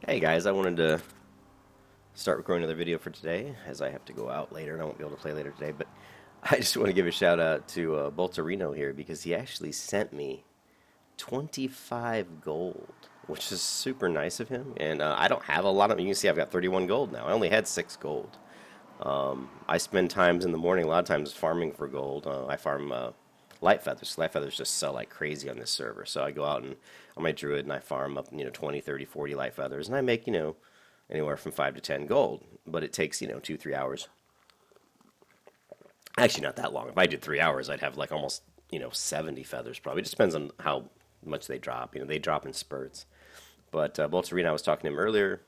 Hey guys, I wanted to start recording another video for today as I have to go out later and I won't be able to play later today. But I just want to give a shout out to Bolterino here because he actually sent me 25 gold, which is super nice of him. And I don't have a lot of. You can see I've got 31 gold now. I only had 6 gold. I spend times in the morning, a lot of times farming for gold. I farm light feathers. Light feathers just sell like crazy on this server. So I go out and on my druid and I farm up 20, 30, 40 light feathers, and I make anywhere from 5 to 10 gold. But it takes 2, 3 hours. Actually, not that long. If I did 3 hours, I'd have like almost 70 feathers probably. It just depends on how much they drop. They drop in spurts. But Bolterina, I was talking to him earlier.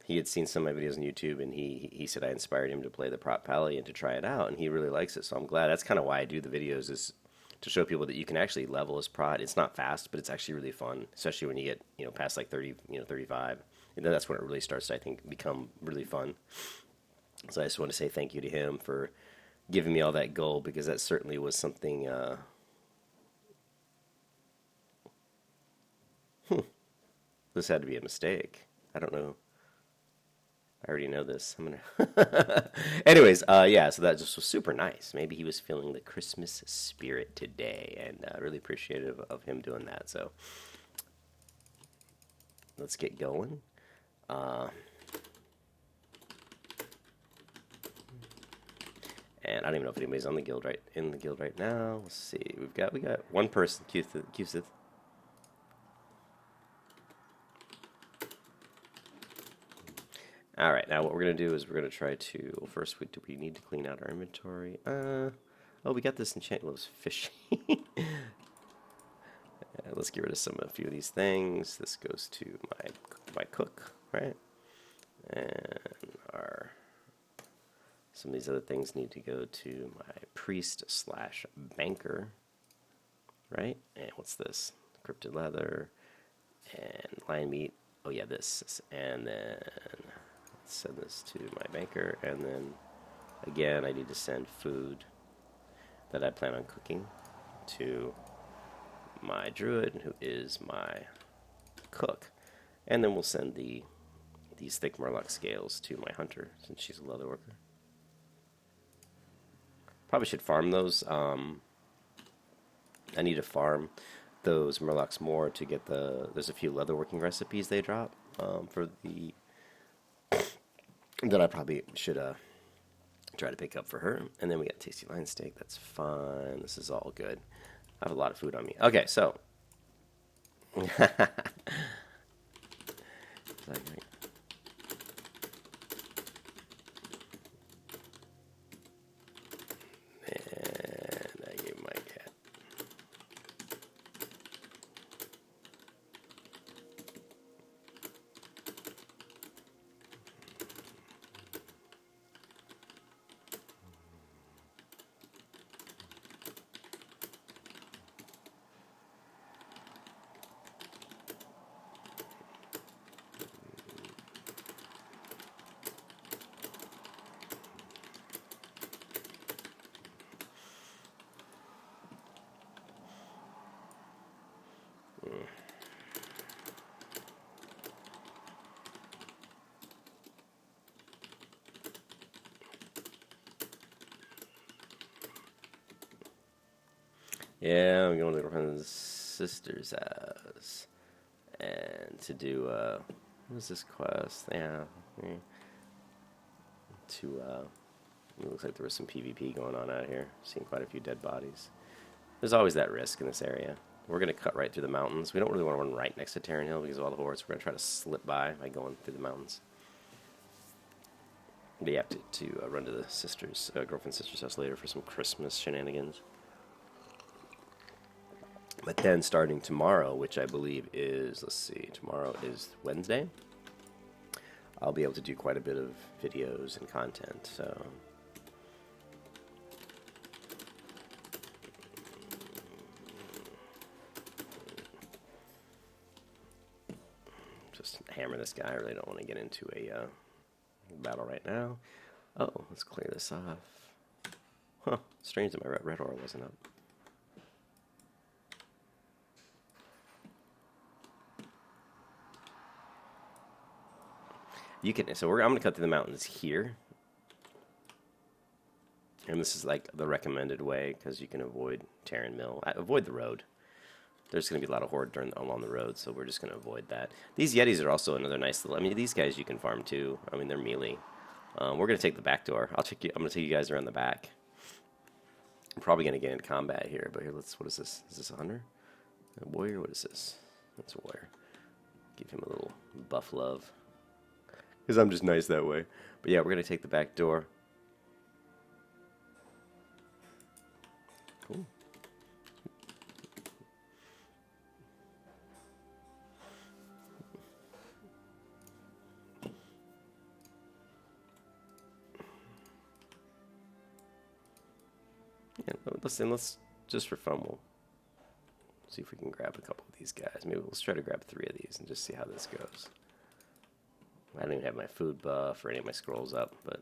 He had seen some of my videos on YouTube, and he said I inspired him to play the prop Paladin and to try it out, and he really likes it. So I'm glad. That's kind of why I do the videos, is to show people that you can actually level as prot. It's not fast, but it's actually really fun, especially when you get past like 30, 35. And then that's when it really starts to, I think, become really fun. So I just want to say thank you to him for giving me all that gold, because that certainly was something. This had to be a mistake. I don't know. I already know this. I'm gonna. Anyways, yeah. So that just was super nice. Maybe he was feeling the Christmas spirit today, and really appreciative of him doing that. So let's get going. And I don't even know if anybody's on the guild in the guild right now. Let's see. We got one person. Cusith. All right, now what we're going to do is we're going to try to, well, first, do we need to clean out our inventory? Oh, we got this enchant, well, it was fishy. Let's get rid of a few of these things. This goes to my cook, right? And some of these other things need to go to my priest / banker, right? And what's this? Cryptid leather and lion meat. Oh yeah, this. And then send this to my banker, and then again I need to send food that I plan on cooking to my druid, who is my cook, and then we'll send these thick murloc scales to my hunter, since she's a leather worker. Probably should farm those. I need to farm those murlocs more to get there's a few leatherworking recipes they drop for the that I probably should try to pick up for her. And then we got tasty lion steak. That's fine. This is all good. I have a lot of food on me. Okay, so. And I gave my cat. Yeah, I'm going to my girlfriend's sister's house, and to do what is this quest? Yeah, to it looks like there was some PvP going on out here. Seen quite a few dead bodies. There's always that risk in this area. We're going to cut right through the mountains. We don't really want to run right next to Terran Hill because of all the hordes. We're going to try to slip by going through the mountains. But you have to run to the girlfriend's sister's house later for some Christmas shenanigans. But then starting tomorrow, which I believe is, let's see, tomorrow is Wednesday, I'll be able to do quite a bit of videos and content, so. Just hammer this guy. I really don't want to get into a battle right now. Oh, let's clear this off. Huh, strange that my red aura wasn't up. You can. So I'm gonna cut through the mountains here, and this is like the recommended way because you can avoid Terran Mill. Avoid the road. There's going to be a lot of horde along the road, so we're just going to avoid that. These Yetis are also another nice little... I mean, these guys you can farm too. I mean, they're melee. We're going to take the back door. I'm going to take you guys around the back. I'm probably going to get into combat here, but here, what is this? Is this a hunter? A warrior? What is this? That's a warrior. Give him a little buff love. Because I'm just nice that way. But yeah, we're going to take the back door. Cool. Yeah, let's just for fun, we'll see if we can grab a couple of these guys. Maybe let's try to grab 3 of these and just see how this goes. I don't even have my food buff or any of my scrolls up, but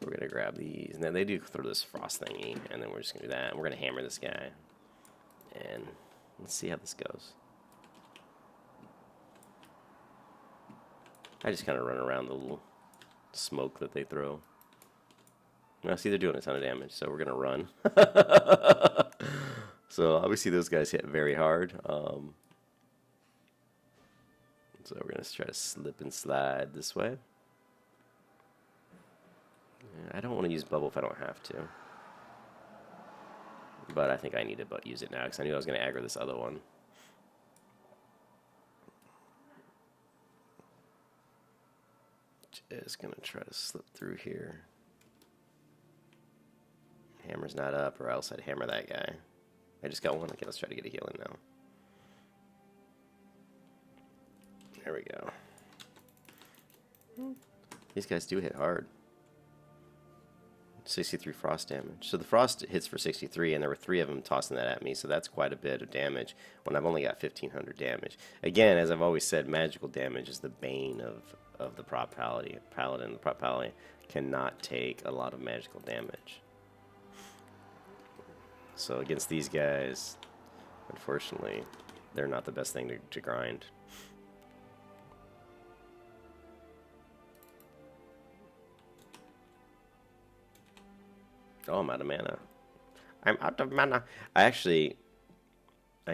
we're going to grab these. And then they do throw this frost thingy, and then we're just going to do that. And we're going to hammer this guy. And let's see how this goes. I just kind of run around the little smoke that they throw. Now, see, they're doing a ton of damage, so we're going to run. So, obviously, those guys hit very hard. So, we're going to try to slip and slide this way. I don't want to use bubble if I don't have to. But I think I need to use it now, because I knew I was going to aggro this other one. Just going to try to slip through here. Hammer's not up, or else I'd hammer that guy. I just got one. Okay, let's try to get a healing now. There we go. These guys do hit hard. 63 frost damage. So the frost hits for 63, and there were 3 of them tossing that at me, so that's quite a bit of damage when I've only got 1,500 damage. Again, as I've always said, magical damage is the bane of the prop paladin. The prop paladin cannot take a lot of magical damage. So against these guys, unfortunately, they're not the best thing to grind. Oh, I'm out of mana. I'm out of mana. I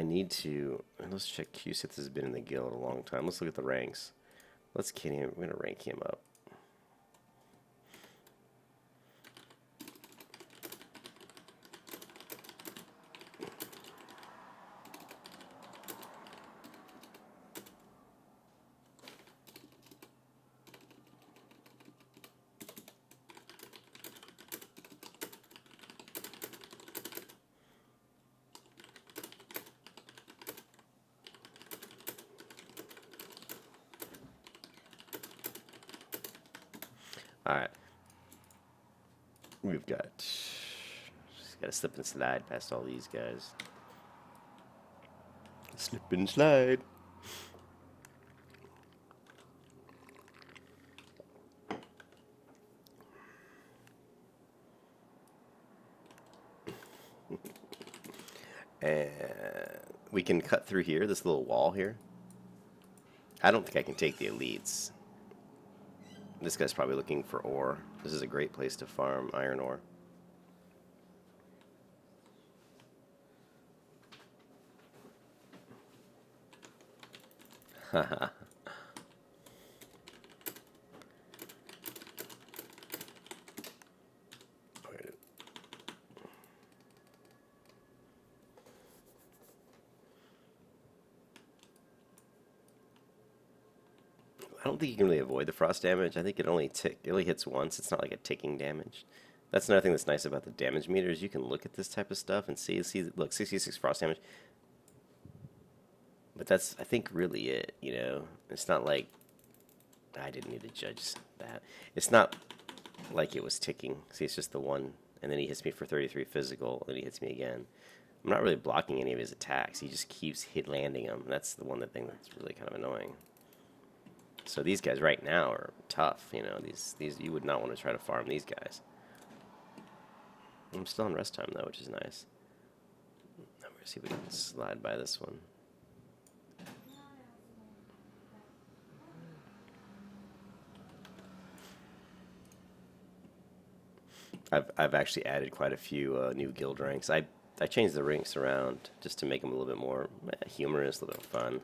need to... Let's check Q-Sith has been in the guild a long time. Let's look at the ranks. Let's get him. We're going to rank him up. Alright. We've got... Just gotta slip and slide past all these guys. Slip and slide. And we can cut through here, this little wall here. I don't think I can take the elites. This guy's probably looking for ore. This is a great place to farm iron ore. Haha. I don't think you can really avoid the frost damage. I think it only hits once. It's not like a ticking damage. That's another thing that's nice about the damage meters. You can look at this type of stuff and see look, 66 frost damage. But that's, I think, really it, you know. It's not like, I didn't need to judge that. It's not like it was ticking. See, it's just the one, and then he hits me for 33 physical, and he hits me again. I'm not really blocking any of his attacks. He just keeps landing them. That's the thing that's really kind of annoying. So these guys right now are tough, you know. These you would not want to try to farm these guys. I'm still on rest time though, which is nice. Now we're gonna see if we can slide by this one. I've actually added quite a few new guild ranks. I changed the ranks around just to make them a little bit more humorous, a little bit fun.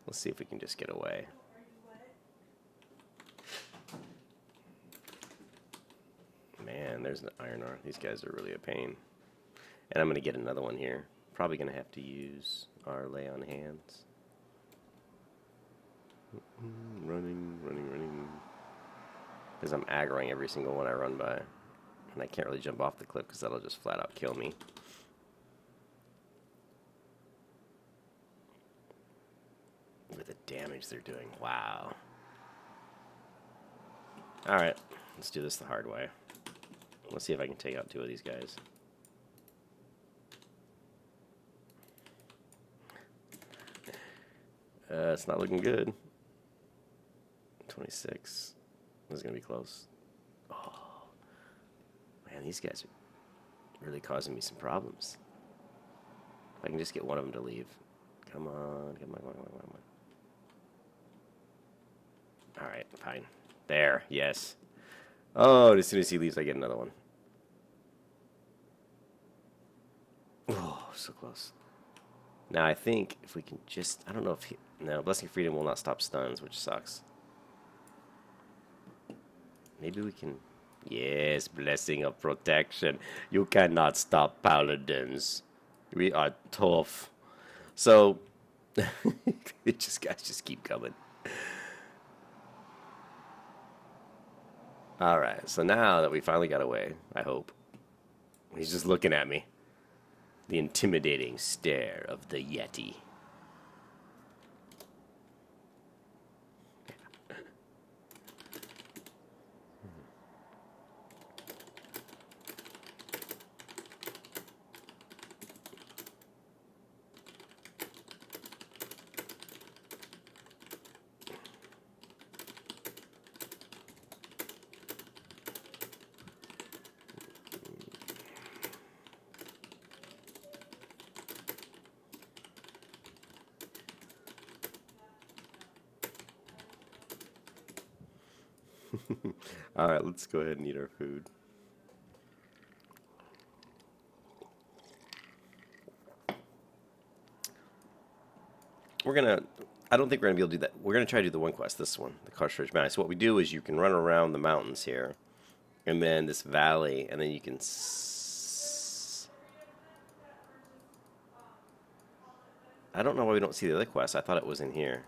Let's see if we can just get away. Man, there's an iron ore. These guys are really a pain. And I'm going to get another one here. Probably going to have to use our lay on hands. Running. Because I'm aggroing every single one I run by. And I can't really jump off the cliff because that'll just flat out kill me. With the damage they're doing. Wow. Alright, let's do this the hard way. Let's see if I can take out two of these guys. It's not looking good. 26. This is going to be close. Oh. Man, these guys are really causing me some problems. If I can just get one of them to leave. Come on. Alright, fine. There, yes. Oh, and as soon as he leaves, I get another one. Oh, so close. Now, I think if we can just... I don't know if he... No, Blessing of Freedom will not stop stuns, which sucks. Maybe we can... Yes, Blessing of Protection. You cannot stop Paladins. We are tough. So, guys just keep coming. Alright, so now that we finally got away, I hope. He's just looking at me. The intimidating stare of the Yeti. Alright, let's go ahead and eat our food. I don't think we're gonna be able to do that. We're gonna try to do the one quest, this one, the Alterac Mountains. So what we do is you can run around the mountains here, and then this valley, and then you can I don't know why we don't see the other quest. I thought it was in here.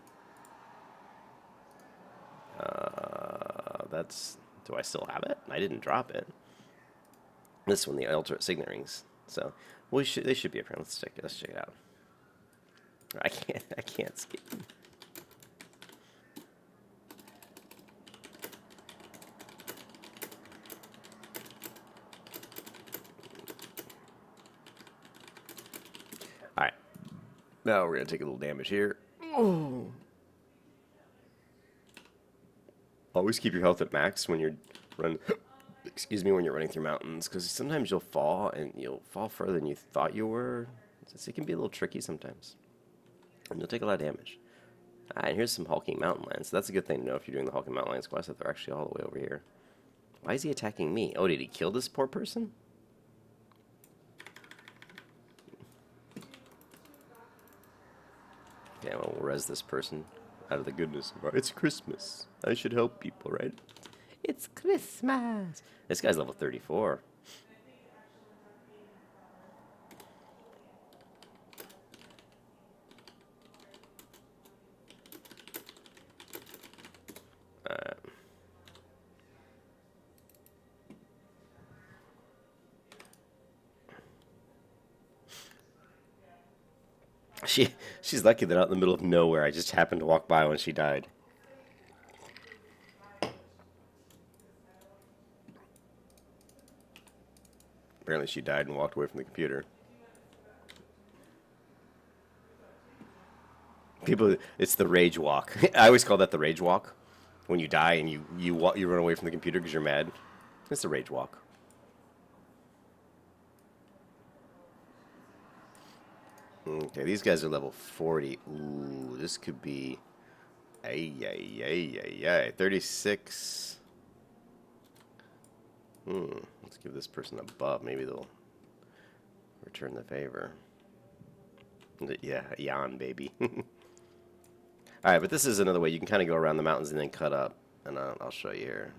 Do I still have it? I didn't drop it. This one, the Alterac Signet Rings. So they should be up here. Let's check it out. I can't skip. Alright. Now we're gonna take a little damage here. Oh. Always keep your health at max when you're when you're running through mountains, because sometimes you'll fall and you'll fall further than you thought you were. It can be a little tricky sometimes, and you'll take a lot of damage. And here's some Hulking Mountain Lands. So that's a good thing to know if you're doing the Hulking Mountain Lands quest, that they're actually all the way over here. Why is he attacking me? Oh, did he kill this poor person? Okay, well, we'll res this person out of the goodness of our... It's Christmas. I should help people, right? It's Christmas. This guy's level 34. She's lucky that out in the middle of nowhere I just happened to walk by when she died. Apparently she died and walked away from the computer. People, it's the rage walk. I always call that the rage walk. When you die and you run away from the computer because you're mad. It's the rage walk. Okay, these guys are level 40. Ooh, this could be... Ay, 36. Let's give this person a buff. Maybe they'll return the favor. Yeah, yawn, baby. Alright, but this is another way. You can kind of go around the mountains and then cut up. And I'll show you here.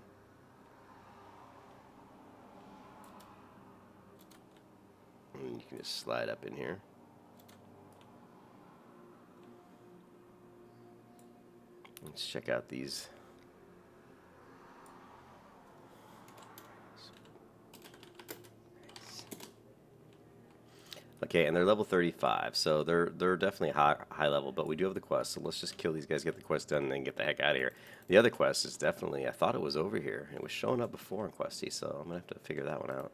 And you can just slide up in here. Let's check out these. Okay, and they're level 35, so they're definitely high level, but we do have the quest, so let's just kill these guys, get the quest done, and then get the heck out of here. The other quest is definitely, I thought it was over here. It was showing up before in Questy, so I'm going to have to figure that one out.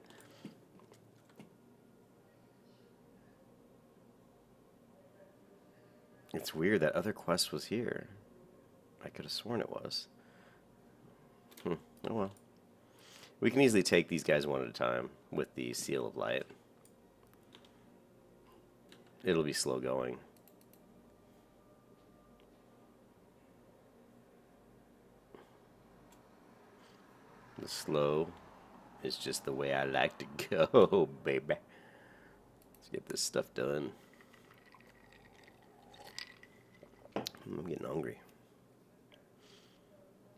It's weird, that other quest was here. I could have sworn it was. Oh well. We can easily take these guys one at a time with the Seal of Light. It'll be slow going. The slow is just the way I like to go, baby. Let's get this stuff done. I'm getting hungry.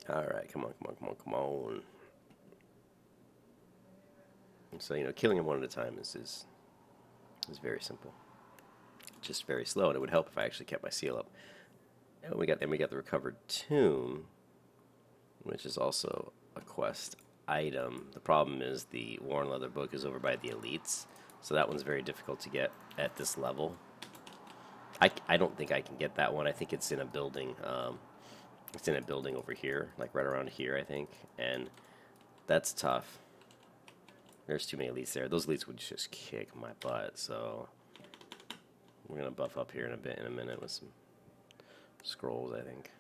Alright, come on, come on, come on, come on. So, you know, killing them one at a time is very simple. Just very slow, and it would help if I actually kept my seal up. And we got the recovered tomb, which is also a quest item. The problem is the Worn Leather book is over by the elites, so that one's very difficult to get at this level. I don't think I can get that one. I think it's in a building. It's in a building over here, like right around here, I think, and that's tough. There's too many elites there. Those elites would just kick my butt, so we're gonna buff up here in a minute with some scrolls, I think.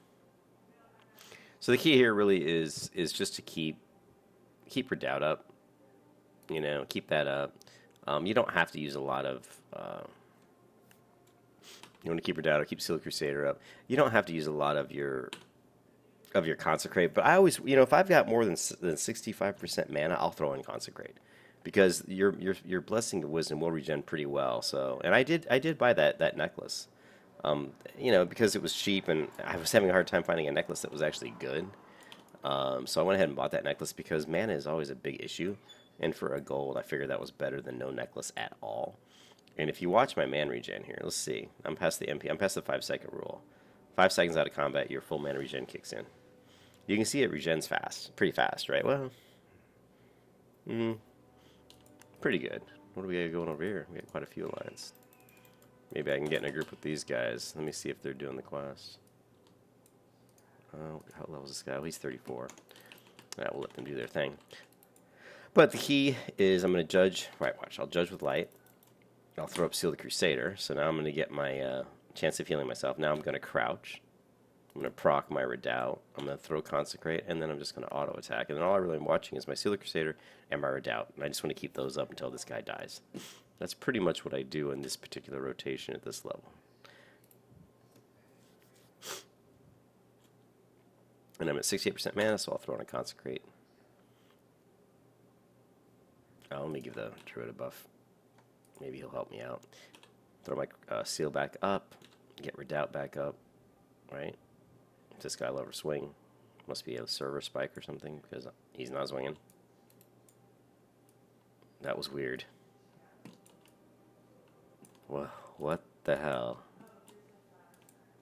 So the key here really is just to keep your doubt up. You know, keep that up. You don't have to use a lot of. You want to keep your doubt up, keep Seal Crusader up. You don't have to use a lot of your consecrate, but I always, you know, if I've got more than 65% mana, I'll throw in consecrate, because your blessing of wisdom will regen pretty well. So, and I did buy that necklace, you know, because it was cheap and I was having a hard time finding a necklace that was actually good. So I went ahead and bought that necklace because mana is always a big issue, and for a gold, I figured that was better than no necklace at all. And if you watch my mana regen here, let's see, I'm past the MP, I'm past the 5-second rule. 5 seconds out of combat, your full mana regen kicks in. You can see it regens fast, pretty fast, right? Well, pretty good. What do we got going over here? We got quite a few alliance. Maybe I can get in a group with these guys. Let me see if they're doing the quest. How level is this guy? Well, he's 34. Alright, we'll let them do their thing. But the key is I'm going to judge. Right, watch. I'll judge with light. I'll throw up Seal the Crusader. So now I'm going to get my chance of healing myself. Now I'm going to crouch. I'm going to proc my Redoubt. I'm going to throw Consecrate, and then I'm just going to auto attack. And then all I really am watching is my Seal the Crusader and my Redoubt. And I just want to keep those up until this guy dies. That's pretty much what I do in this particular rotation at this level. And I'm at 68% mana, so I'll throw in a Consecrate. Let me give the Druid a buff. Maybe he'll help me out. Throw my Seal back up. Get Redoubt back up. Right? This guy will overswing. Must be a server spike or something, because he's not swinging. That was weird. What the hell?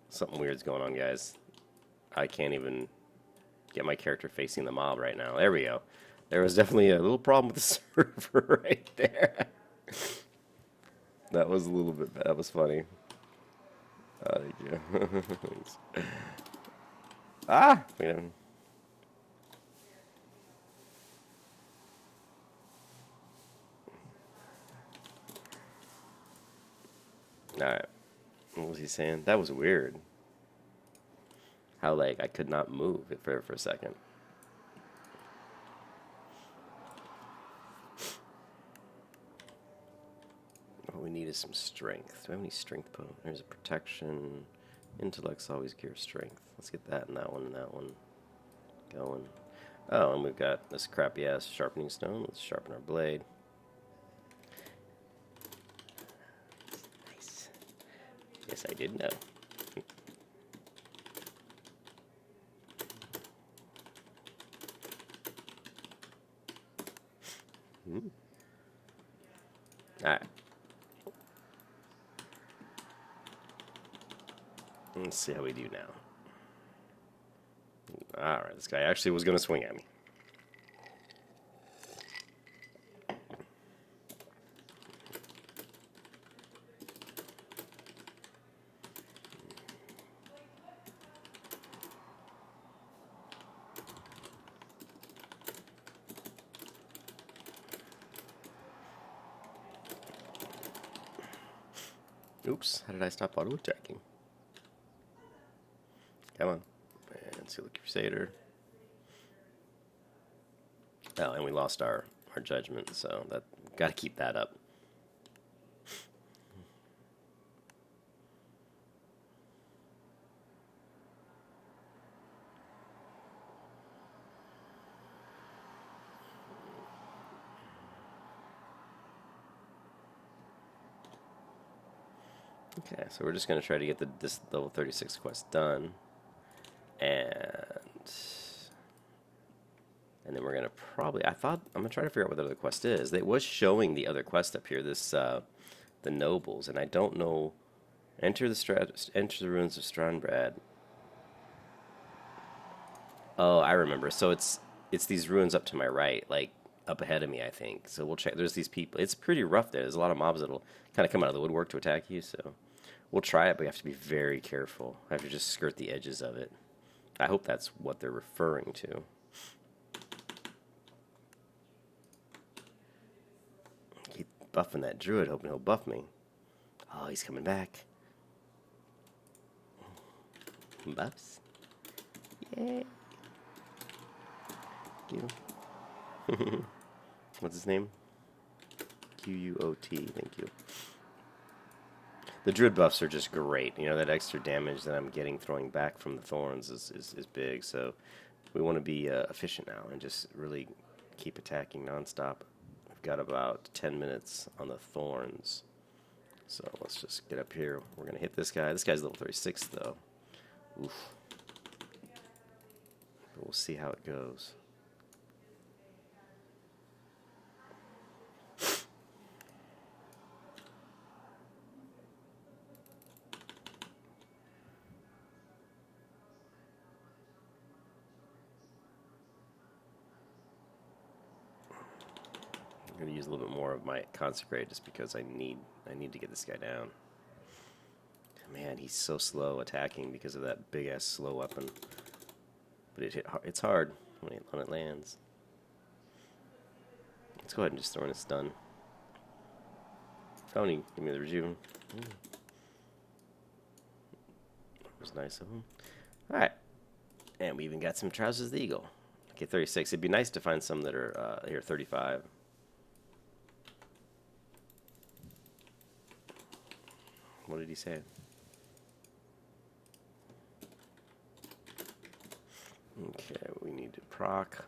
Something weird's going on, guys. I can't even get my character facing the mob right now. There we go. There was definitely a little problem with the server right there. That was a little bit bad. That was funny. Thank you. Ah! Wait a minute. Alright. What was he saying? That was weird. How, like, I could not move for a second. What we need is some strength. Do I have any strength? There's a protection. Intellect's always gear strength. Let's get that and that one going. Oh, and we've got this crappy ass sharpening stone. Let's sharpen our blade. Nice. Yes, I did know. Alright. Let's see how we do now. Alright, this guy actually was going to swing at me. Oops, how did I stop auto attacking? Come on. And see the Crusader. Oh, and we lost our judgment, so that gotta keep that up. Okay, so we're just gonna try to get this level 36 quest done. And then we're gonna probably. I'm gonna try to figure out what the other quest is. It was showing the other quest up here. This the nobles, and I don't know. Enter the ruins of Stranbrad. Oh, I remember. So it's these ruins up to my right, like up ahead of me, I think. So we'll check. There's these people. It's pretty rough there. There's a lot of mobs that'll kind of come out of the woodwork to attack you. So we'll try it, but we have to be very careful. I have to just skirt the edges of it. I hope that's what they're referring to. Keep buffing that druid, hoping he'll buff me. Oh, he's coming back. Buffs. Yay. Thank you. What's his name? Quot. Thank you. The druid buffs are just great. You know, that extra damage that I'm getting throwing back from the thorns is big. So we want to be efficient now and just really keep attacking nonstop. We've got about 10 minutes on the thorns. So let's just get up here. We're going to hit this guy. This guy's level 36, though. Oof. But we'll see how it goes. I'm going to use a little bit more of my consecrate just because I need to get this guy down. Man, he's so slow attacking because of that big ass slow weapon. But it's hard when it lands. Let's go ahead and just throw in a stun. Tony, give me the rejuven. That was nice of him. Alright. And we even got some Trousers of the Eagle. Okay, 36. It'd be nice to find some that are here, 35. What did he say? Okay, we need to proc.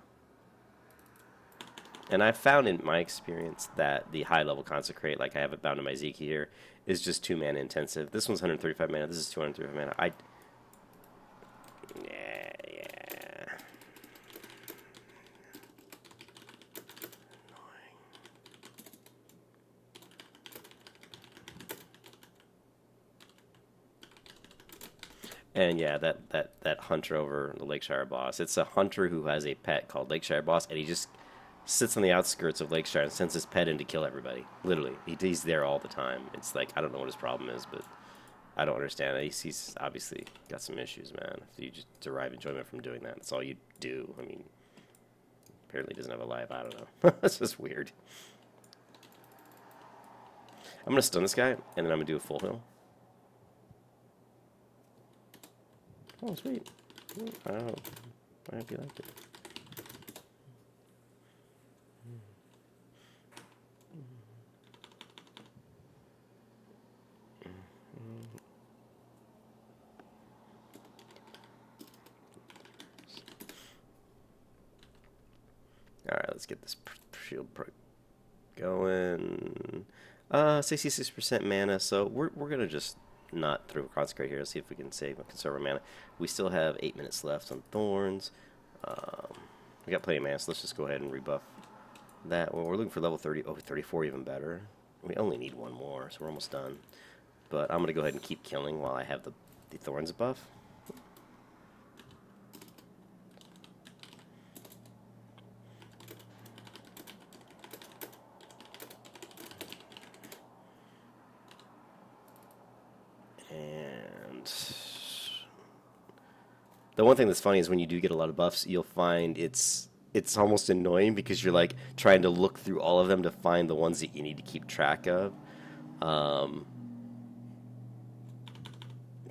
And I've found in my experience that the high level consecrate, like I have it bound to my Zeke here, is just 2 mana intensive. This one's 135 mana, this is 235 mana. Yeah. Annoying. And yeah, that hunter over the Lakeshire boss. It's a hunter who has a pet called Lakeshire boss, and he just sits on the outskirts of Lakeshire and sends his pet in to kill everybody. Literally, he's there all the time. It's like, I don't know what his problem is, but I don't understand it. He's obviously got some issues, man. If you just derive enjoyment from doing that, that's all you do. I mean, apparently he doesn't have a life. I don't know. It's just weird. I'm gonna stun this guy, and then I'm gonna do a full heal. Oh, sweet. I don't know. I hope you liked it. Alright, let's get this shield going. 66% mana, so we're gonna just not throw consecrate here. Let's see if we can conserve our mana. We still have 8 minutes left on thorns. Um, we got plenty of mana, so let's just go ahead and rebuff that. Well, we're looking for level 30. Oh, 34 even better. We only need one more, so we're almost done. But I'm gonna go ahead and keep killing while I have the thorns buff. And the one thing that's funny is when you do get a lot of buffs, you'll find it's almost annoying because you're like trying to look through all of them to find the ones that you need to keep track of.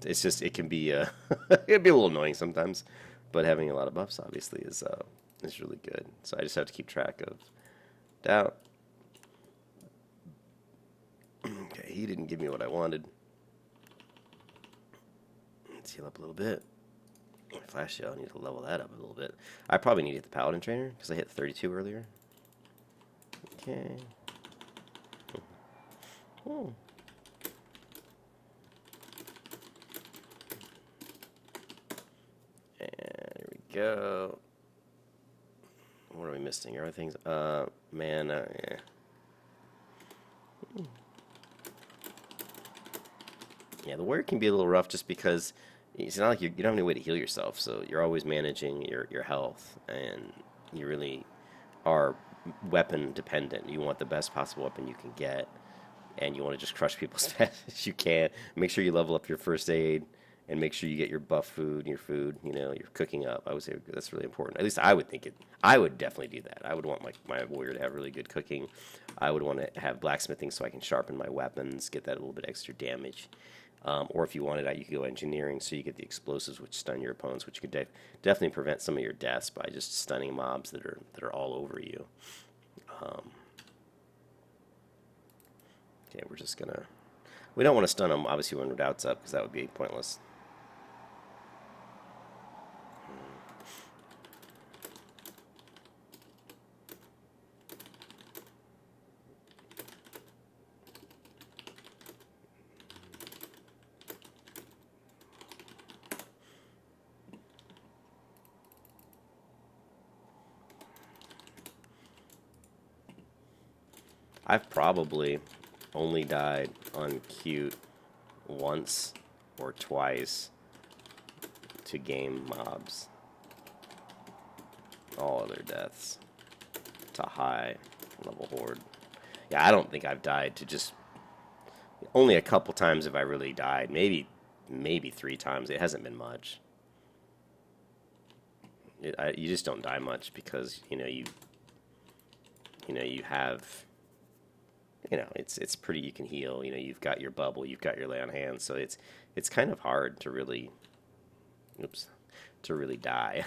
It's just it can be it can be a little annoying sometimes, but having a lot of buffs obviously is really good. So I just have to keep track of that. Okay, he didn't give me what I wanted. Let's heal up a little bit. Flash shell, I need to level that up a little bit. I probably need to hit the Paladin trainer because I hit 32 earlier. Okay. Oh. And here we go. What are we missing? Are other things? Mana. Yeah. Yeah, the warrior can be a little rough just because it's not like you don't have any way to heal yourself, so you're always managing your health, and you really are weapon dependent. You want the best possible weapon you can get, and you want to just crush people as fast as you can. Make sure you level up your first aid, and make sure you get your buff food, your food, you're cooking up. I would say that's really important. At least I would think it. I would definitely do that. I would want my warrior to have really good cooking. I would want to have blacksmithing so I can sharpen my weapons, get that a little bit extra damage. Or if you wanted that, you could go engineering so you get the explosives which stun your opponents, which could definitely prevent some of your deaths by just stunning mobs that are all over you. Okay, we're just gonna. We don't want to stun them obviously when Redoubt's up because that would be pointless. I've probably only died on cute once or twice to game mobs. All other deaths to high level horde. Yeah, I don't think I've died to just only a couple times have I really died. Maybe 3 times. It hasn't been much. You just don't die much because you have. It's pretty. You can heal. You've got your bubble. You've got your lay on hands. So it's kind of hard to really, to really die.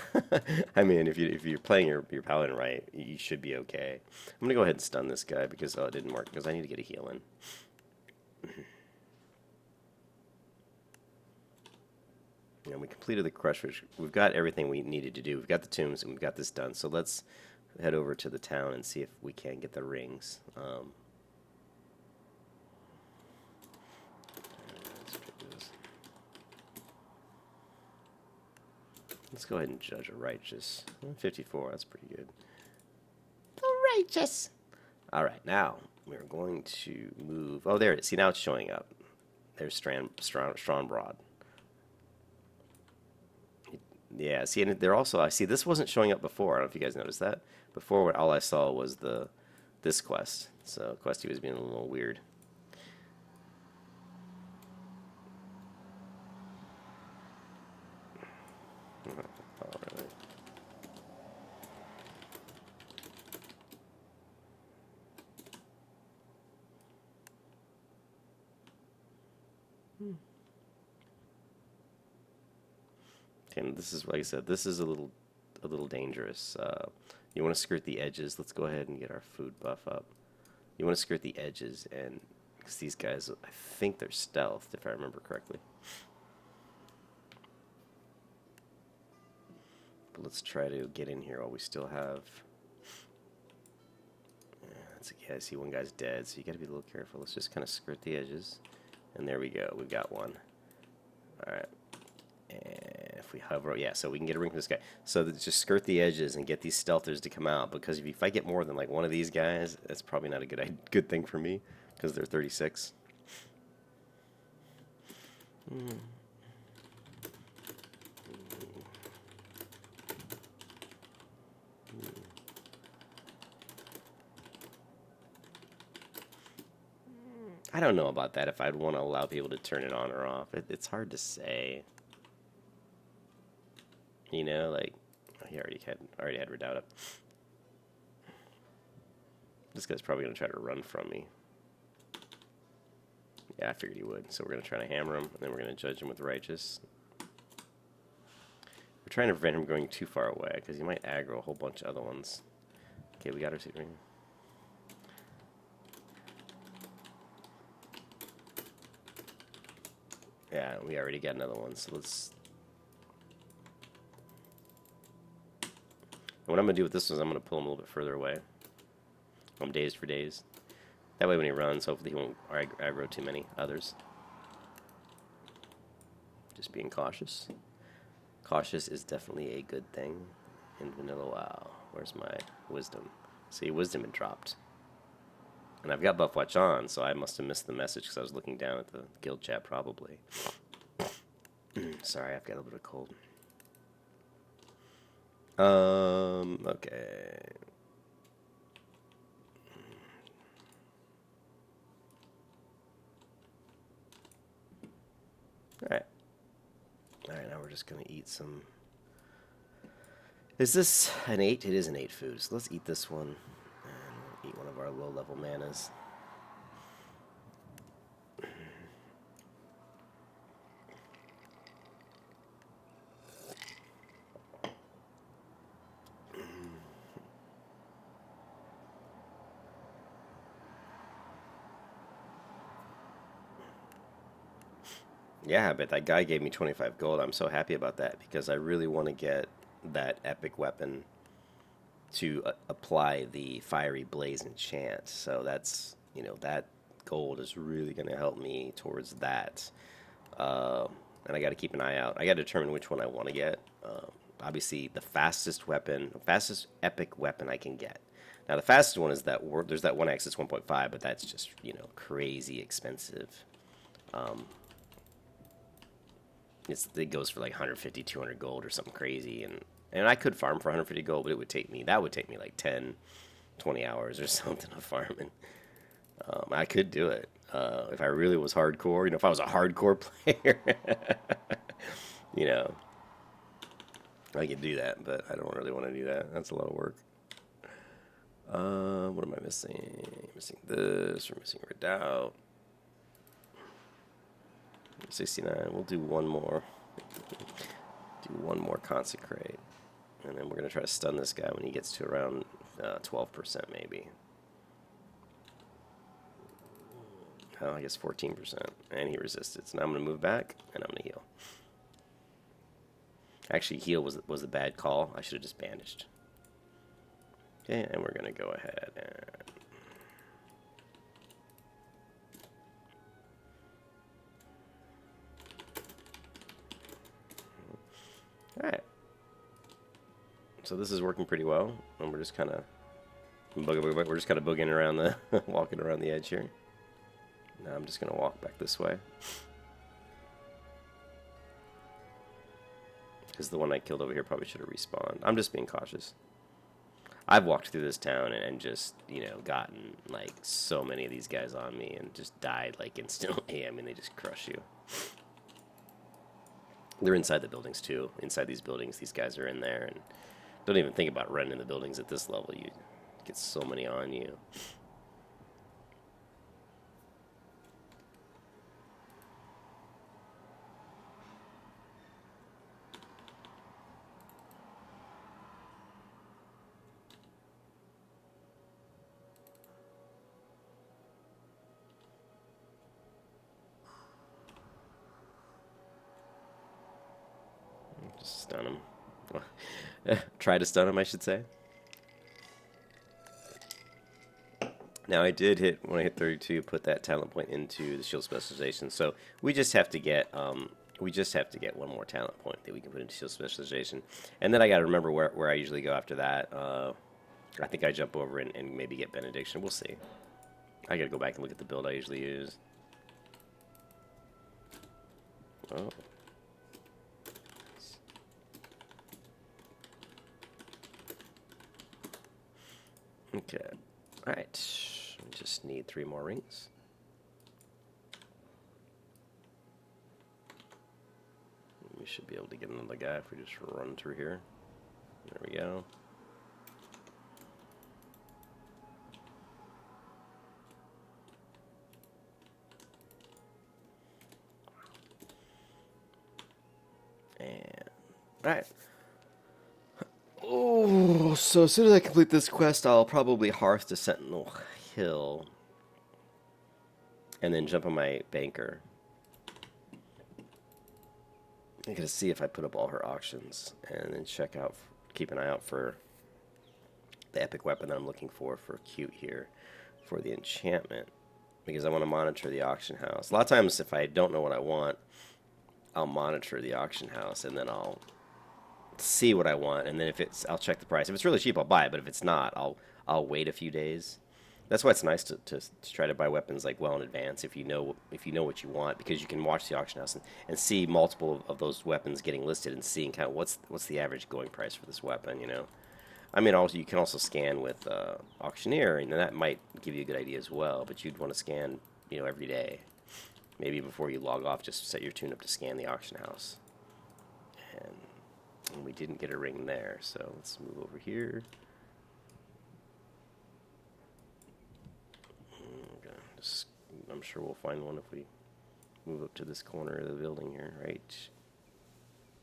I mean, if you're playing your paladin right, you should be okay. I'm gonna go ahead and stun this guy because it didn't work because I need to get a heal in. We completed the crush. We've got everything we needed to do. We've got the tombs and we've got this done. So let's head over to the town and see if we can get the rings. Let's go ahead and judge a righteous. 54, that's pretty good. The righteous. All right, now we're going to move. Oh, there it is. See, now it's showing up. There's Strombrod. Yeah, see, and they're also, I see this wasn't showing up before. I don't know if you guys noticed that. Before, all I saw was this quest. So, Questy was being a little weird. All right. And this is, like I said, this is a little dangerous. You want to skirt the edges. Let's go ahead and get our food buff up. You want to skirt the edges, and because these guys, I think they're stealthed, if I remember correctly. But let's try to get in here while we still have Yeah, I see one guy's dead, so you gotta be a little careful. Let's just kind of skirt the edges. And there we go. We've got one. Alright. And if we hover, yeah, so we can get a ring from this guy. So just skirt the edges and get these stealthers to come out, because if I get more than like one of these guys, that's probably not a good thing for me, because they're 36. I don't know about that, if I'd want to allow people to turn it on or off. It's hard to say. You know, like, oh, he already had Redoubt up. This guy's probably going to try to run from me. Yeah, I figured he would. So we're going to try to hammer him, and then we're going to judge him with Righteous. We're trying to prevent him going too far away, because he might aggro a whole bunch of other ones. Okay, we got our suit ring. Yeah, we already got another one, so let's... What I'm going to do with this is I'm going to pull him a little bit further away. I'm dazed for days. That way when he runs, hopefully he won't aggro too many others. Just being cautious. Cautious is definitely a good thing in vanilla WoW. Where's my wisdom? See, wisdom had dropped. And I've got buff watch on, so I must have missed the message because I was looking down at the guild chat probably. Sorry, I've got a little bit of cold. Okay. Alright. Alright, now we're just gonna eat some... Is this an 8? It is an 8 food, so let's eat this one. And we'll eat one of our low-level manas. Yeah, but that guy gave me 25 gold. I'm so happy about that because I really want to get that epic weapon to apply the Fiery Blaze enchant. So that's, you know, that gold is really going to help me towards that. And I got to keep an eye out. I got to determine which one I want to get. Obviously, the fastest epic weapon I can get. Now, the fastest one is that there's that 1x that's 1.5, but that's just, you know, crazy expensive. It goes for like 150, 200 gold or something crazy, and I could farm for 150 gold, but that would take me like 10, 20 hours or something of farming. I could do it if I really was hardcore. You know, if I was a hardcore player, you know, I could do that, but I don't really want to do that. That's a lot of work. What am I missing? Missing this. We're missing Redoubt. 69. We'll do one more. Do one more Consecrate. And then we're going to try to stun this guy when he gets to around 12% maybe. Oh, I guess 14%. And he resisted. So now I'm going to move back, and I'm going to heal. Actually, heal was a bad call. I should have just bandaged. Okay, and we're going to go ahead and... Alright. So this is working pretty well, and we're just kind of boogieing around the walking around the edge here. Now I'm just gonna walk back this way, because the one I killed over here probably should have respawned. I'm just being cautious. I've walked through this town and just, you know, gotten like so many of these guys on me and just died like instantly. I mean, they just crush you. They're inside the buildings too. Inside these buildings, these guys are in there, and don't even think about running in the buildings at this level. You get so many on you. Just stun him. Try to stun him, I should say. Now I did hit when I hit 32, put that talent point into the shield specialization. So we just have to get one more talent point that we can put into shield specialization, and then I got to remember where I usually go after that. I think I jump over and maybe get benediction. We'll see. I got to go back and look at the build I usually use. Oh. Okay. All right. Just need 3 more rings. We should be able to get another guy if we just run through here. There we go. And alright. Oh, so as soon as I complete this quest, I'll probably hearth to Sentinel Hill. And then jump on my banker. I'm gonna see if I put up all her auctions, and then check out, keep an eye out for the epic weapon that I'm looking for cute here, for the enchantment, because I want to monitor the auction house. A lot of times, if I don't know what I want, I'll monitor the auction house, and then I'll see what I want, and then if it's, I'll check the price. If it's really cheap, I'll buy it, but if it's not, I'll wait a few days. That's why it's nice to try to buy weapons like well in advance if you know what you want, because you can watch the auction house and see multiple of those weapons getting listed and seeing kind of what's the average going price for this weapon. You know, I mean, also you can also scan with auctioneer, and that might give you a good idea as well. But you'd want to scan, you know, every day, maybe before you log off. Just set your tune up to scan the auction house. And we didn't get a ring there, so let's move over here. I'm sure we'll find one if we move up to this corner of the building here, right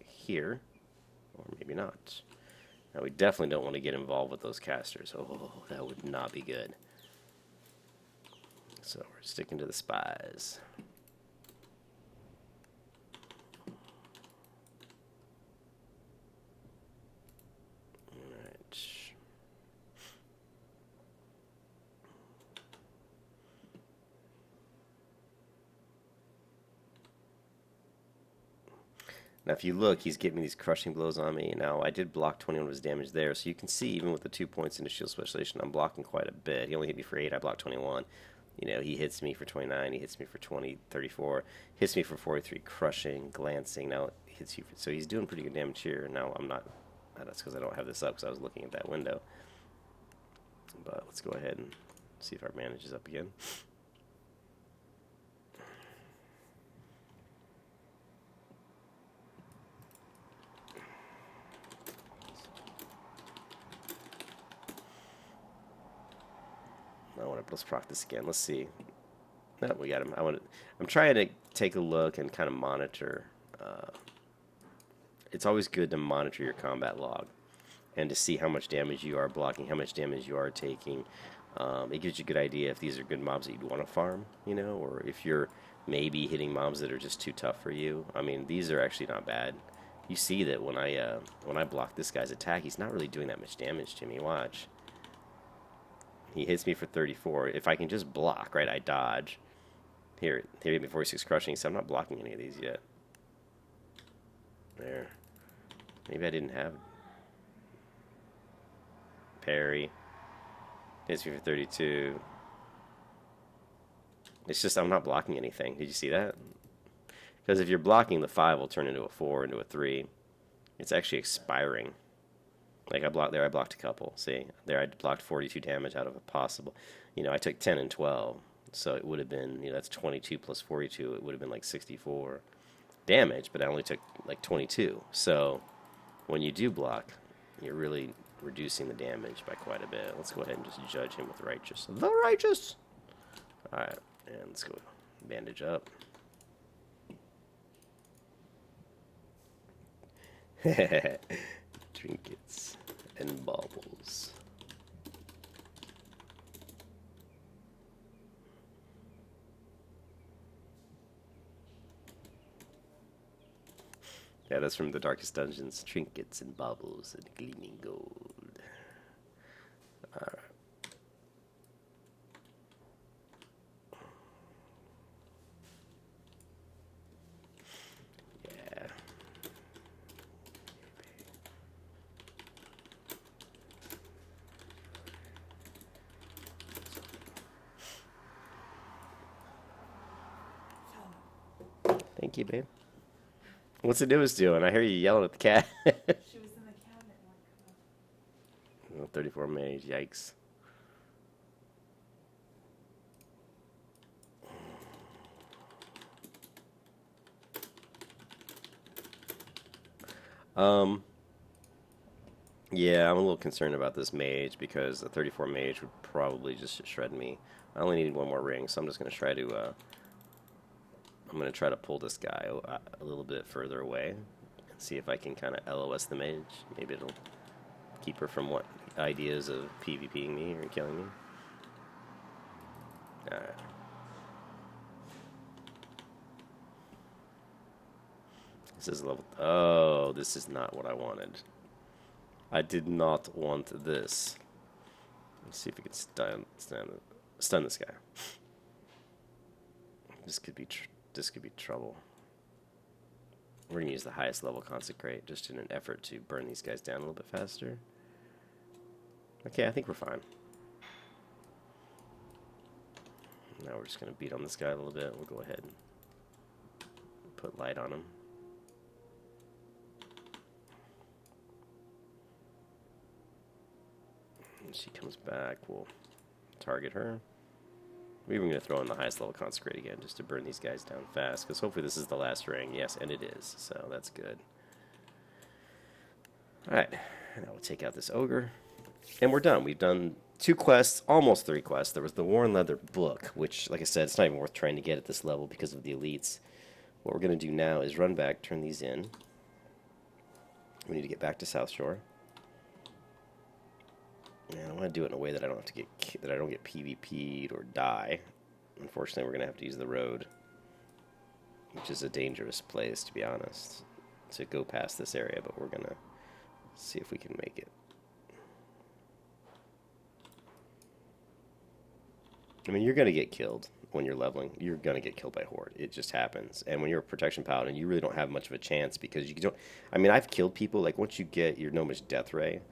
here, or maybe not. Now we definitely don't want to get involved with those casters. Oh, that would not be good. So we're sticking to the spies. Now, if you look, he's giving me these crushing blows on me. Now, I did block 21 of his damage there, so you can see, even with the 2 points into shield specialization, I'm blocking quite a bit. He only hit me for 8, I blocked 21. You know, he hits me for 29, he hits me for 20, 34, hits me for 43, crushing, glancing. Now, it hits you for, so he's doing pretty good damage here. Now, I'm not, that's because I don't have this up, because I was looking at that window. But let's go ahead and see if our manage is up again. Let's proc this again. Let's see. No, we got him. I'm trying to take a look and kind of monitor. It's always good to monitor your combat log and to see how much damage you are blocking, how much damage you are taking. It gives you a good idea if these are good mobs that you'd want to farm, you know, or if you're maybe hitting mobs that are just too tough for you. I mean, these are actually not bad. You see that when I block this guy's attack, he's not really doing that much damage to me. Watch. He hits me for 34. If I can just block, right, I dodge. Here, he hit me 46 crushing, so I'm not blocking any of these yet. There. Maybe I didn't have parry. Hits me for 32. It's just I'm not blocking anything. Did you see that? Because if you're blocking, the 5 will turn into a 4, into a 3. It's actually expiring. Like I blocked there, I blocked a couple. See, there I blocked 42 damage out of a possible. You know, I took 10 and 12, so it would have been, you know, that's 22 plus 42. It would have been like 64 damage, but I only took like 22. So when you do block, you're really reducing the damage by quite a bit. Let's go ahead and just judge him with righteous. The righteous. All right, and let's go bandage up. Trinkets and baubles. Yeah, that's from the Darkest Dungeons. Trinkets and baubles and gleaming gold. Alright. Thank you, babe. What's the newest doing? I hear you yelling at the cat. She was in the cabinet and went, Oh, 34 mage, yikes. Um, yeah, I'm a little concerned about this mage because a 34 mage would probably just shred me. I only need one more ring, so I'm just gonna try to pull this guy a little bit further away and see if I can kind of LOS the mage. Maybe it'll keep her from what ideas of PvPing me or killing me. Alright. This is level. Oh, this is not what I wanted. I did not want this. Let's see if we can stun this guy. This could be trouble. We're gonna use the highest level consecrate just in an effort to burn these guys down a little bit faster. Okay, I think we're fine. Now we're just gonna beat on this guy a little bit. We'll go ahead and put light on him. When she comes back, we'll target her. We're even going to throw in the highest level consecrate again just to burn these guys down fast, because hopefully this is the last ring. Yes, and it is, so that's good. Alright, now we'll take out this ogre. And we're done. We've done 2 quests, almost 3 quests. There was the War and Leather book, which, like I said, it's not even worth trying to get at this level because of the elites. What we're going to do now is run back, turn these in. We need to get back to South Shore. And I want to do it in a way that I don't have to get PvP'd or die. Unfortunately, we're going to have to use the road, which is a dangerous place, to be honest, to go past this area, but we're going to see if we can make it. I mean, you're going to get killed when you're leveling. You're going to get killed by Horde. It just happens. And when you're a Protection Paladin, you really don't have much of a chance because you don't... I mean, I've killed people. Like, once you get your Gnomish Death Ray,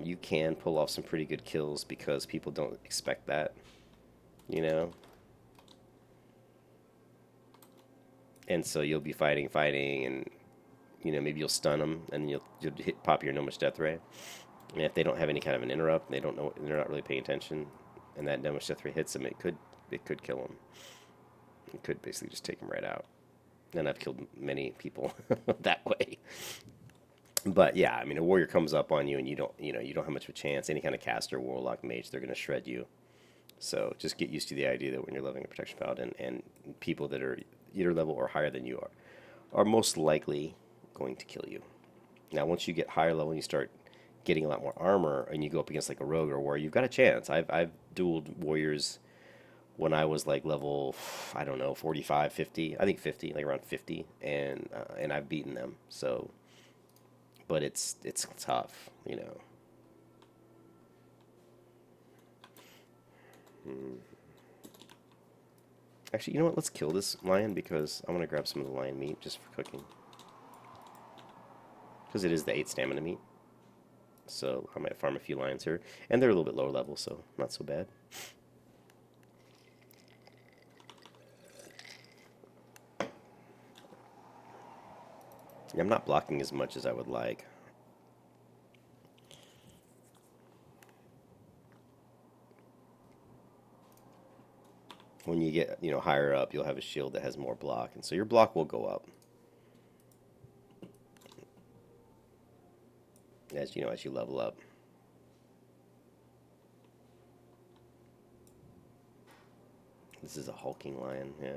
you can pull off some pretty good kills because people don't expect that, you know? And so you'll be fighting, and, you know, maybe you'll stun them, and you'll pop your Gnomish Death Ray. And if they don't have any kind of an interrupt, they don't know, they're not really paying attention, and that Gnomish Death Ray hits them, it could kill them. It could basically just take them right out. And I've killed many people that way. But yeah, I mean, a warrior comes up on you, and you don't have much of a chance. Any kind of caster, warlock, mage, they're going to shred you. So just get used to the idea that when you're leveling a Protection Paladin, and people that are your level or higher than you are most likely going to kill you. Now, once you get higher level, and you start getting a lot more armor, and you go up against like a rogue or a warrior, you've got a chance. I've dueled warriors when I was like level, I don't know, 45, 50, I think 50, like around 50, and I've beaten them. So. But it's tough, you know. Actually, you know what? Let's kill this lion because I want to grab some of the lion meat just for cooking. Because it is the 8 stamina meat. So I might farm a few lions here. And they're a little bit lower level, so not so bad. I'm not blocking as much as I would like. When you get, you know, higher up, you'll have a shield that has more block, and so your block will go up. As you know, as you level up. This is a hulking lion, yeah.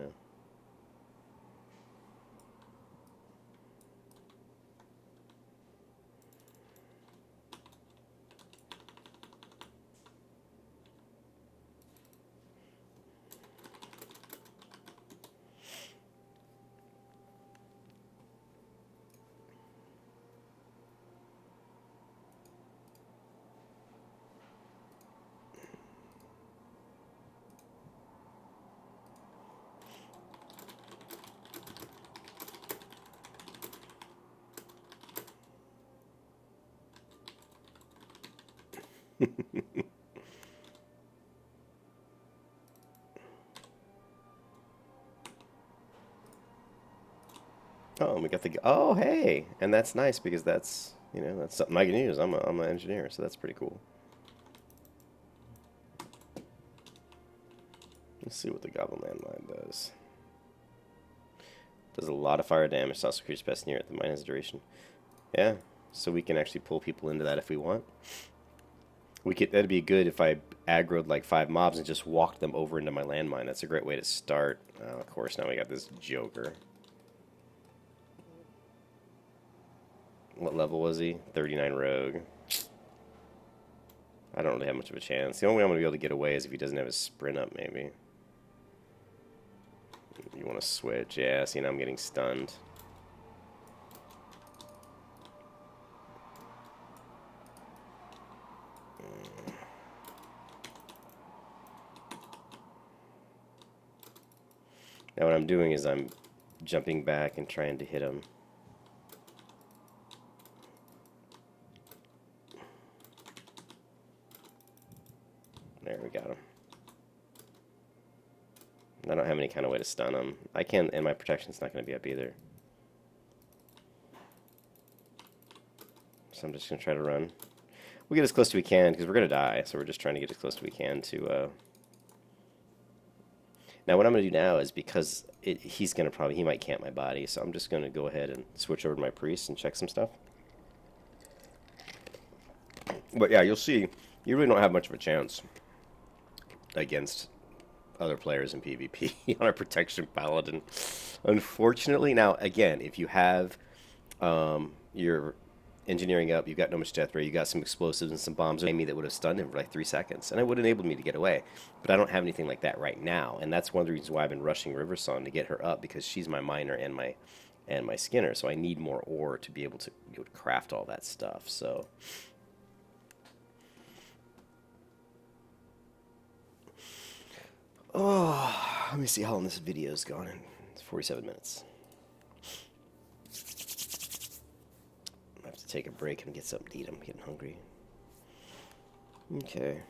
got the oh hey, and that's nice because that's that's something I can use. I'm an engineer, so that's pretty cool. Let's see what the Goblin Landmine does. Does a lot of fire damage. It also creates best near it. The mine has duration. Yeah, so we can actually pull people into that if we want. That'd be good if I aggroed like 5 mobs and just walked them over into my landmine. That's a great way to start. Of course, now we got this Joker. What level was he? 39 rogue. I don't really have much of a chance. The only way I'm going to be able to get away is if he doesn't have his sprint up, maybe. You want to switch? Yeah, see, now I'm getting stunned. Now what I'm doing is I'm jumping back and trying to hit him. There, we got him. I don't have any kind of way to stun him. I can't, and my protection's not going to be up either. So I'm just going to try to run. We'll get as close as we can, because we're going to die, so we're just trying to get as close as we can to... Now what I'm going to do now is, because he's going to he might camp my body, so I'm just going to go ahead and switch over to my priest and check some stuff. But yeah, you'll see, you really don't have much of a chance against other players in PvP on a protection paladin, unfortunately. Now again, if you have your engineering up, you've got no much death ray, you got some explosives and some bombs me that would have stunned him for like 3 seconds, and it would have enabled me to get away. But I don't have anything like that right now, and that's one of the reasons why I've been rushing Riversong to get her up, because she's my miner and my skinner, so I need more ore to be able to craft all that stuff. So oh, let me see how long this video's gone. It's 47 minutes. I have to take a break and get something to eat. I'm getting hungry. Okay.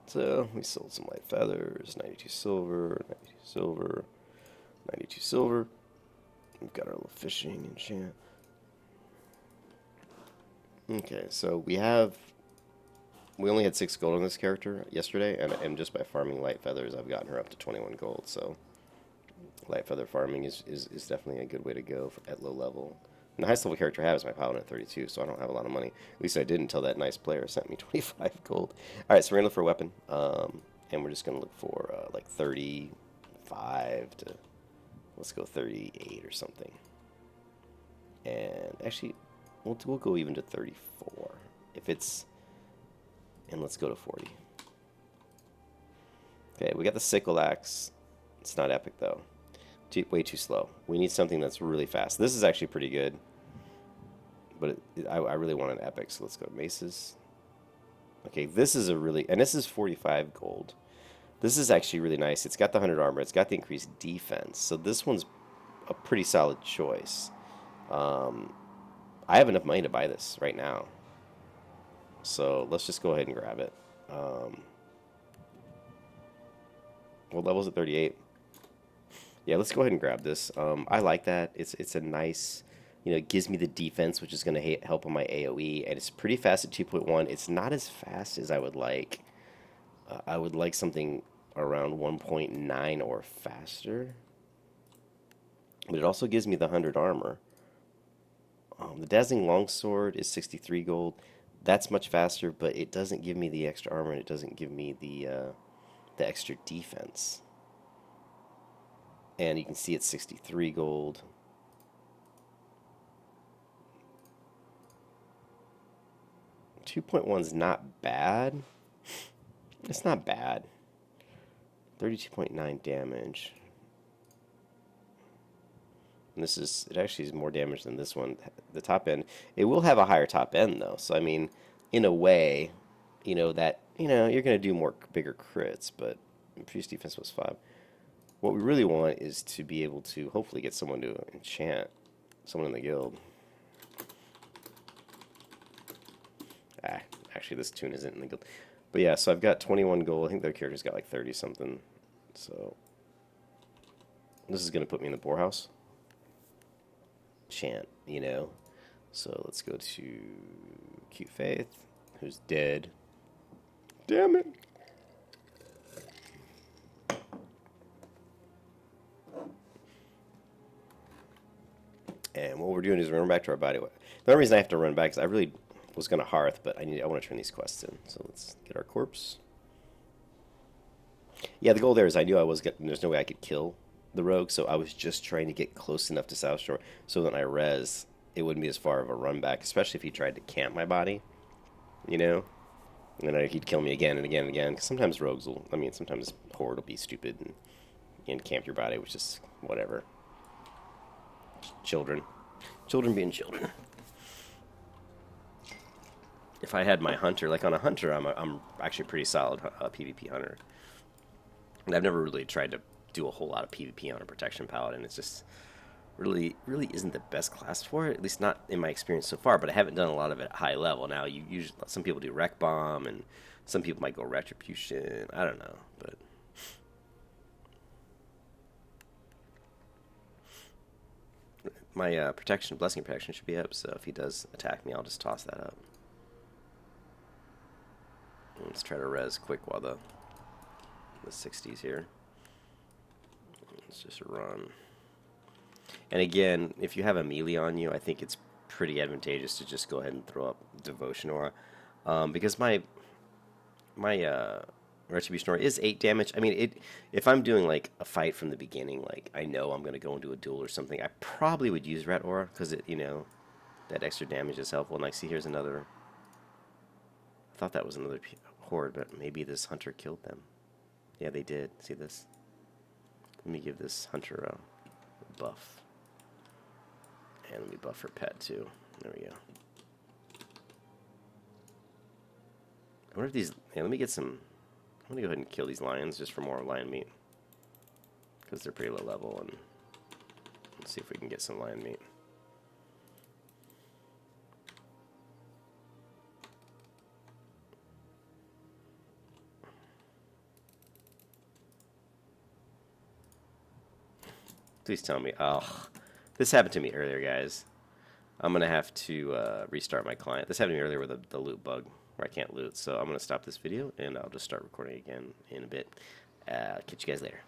So, we sold some light feathers, 92 silver, 92 silver, 92 silver. We've got our little fishing enchant. Okay, so we only had 6 gold on this character yesterday, and just by farming light feathers, I've gotten her up to 21 gold, so light feather farming is definitely a good way to go at low level. And the highest level character I have is my Paladin at 32, so I don't have a lot of money. At least I did until that nice player sent me 25 gold. Alright, so we're going to look for a weapon, and we're just going to look for like 35 to, let's go 38 or something. And actually, we'll go even to 34. If it's... And let's go to 40. Okay, we got the sickle axe. It's not epic, though. Way too slow. We need something that's really fast. This is actually pretty good. But I really want an epic, so let's go maces. Okay, this is and this is 45 gold. This is actually really nice. It's got the 100 armor. It's got the increased defense. So this one's a pretty solid choice. I have enough money to buy this right now. So let's just go ahead and grab it. What level is it? 38. Yeah, let's go ahead and grab this. I like that. It's a nice, it gives me the defense, which is going to help on my AoE, and it's pretty fast at 2.1. It's not as fast as I would like. I would like something around 1.9 or faster. But it also gives me the 100 armor. The Dazzling Longsword is 63 gold. That's much faster, but it doesn't give me the extra armor, and it doesn't give me the extra defense. And you can see it's 63 gold. .1's not bad. It's not bad. 32.9 damage. And it actually is more damage than this one. The top end. It will have a higher top end, though. So, I mean, in a way, you're going to do bigger crits, but priest defense was 5. What we really want is to be able to hopefully get someone to enchant, someone in the guild. Actually, this tune isn't in the guild. But yeah, so I've got 21 gold. I think their character's got like 30 something. So this is going to put me in the poorhouse. chant, you know? So let's go to Cute Faith, who's dead. Damn it. And what we're doing is we're running back to our body. The only reason I have to run back is I really was going to hearth, but I want to turn these quests in. So let's get our corpse. Yeah, the goal there is I knew there's no way I could kill the rogue, so I was just trying to get close enough to South Shore so that when I res, it wouldn't be as far of a run back, especially if he tried to camp my body, you know? And then he'd kill me again and again and again. Because sometimes rogues will, sometimes Horde will be stupid and camp your body, which is whatever. Children. Children being children. If I had my hunter, like on a hunter, I'm actually a pretty solid PvP hunter. And I've never really tried to do a whole lot of PvP on a protection paladin. It's just really isn't the best class for it, at least not in my experience so far, but I haven't done a lot of it at high level. Now, you usually, some people do Wreck Bomb, and some people might go Retribution. I don't know, but my Blessing Protection should be up, so if he does attack me, I'll just toss that up. Let's try to res quick while the 60s here. Let's just run. And again, if you have a melee on you, I think it's pretty advantageous to just go ahead and throw up Devotion Aura. Because my Retribution Aura is 8 damage. I mean, if I'm doing like a fight from the beginning, like I know I'm going to go into a duel or something, I probably would use Ret Aura because that extra damage is helpful. And like, see, here's another. I thought that was another Horde, but maybe this hunter killed them. Yeah, they did. See this? Let me give this hunter a buff. And let me buff her pet too. There we go. I wonder if these... Yeah, let me get some... I'm going to go ahead and kill these lions just for more lion meat. Because they're pretty low level. And let's see if we can get some lion meat. Please tell me. Oh, this happened to me earlier, guys. I'm going to have to restart my client. This happened to me earlier with the loot bug where I can't loot. So I'm going to stop this video, and I'll just start recording again in a bit. Catch you guys later.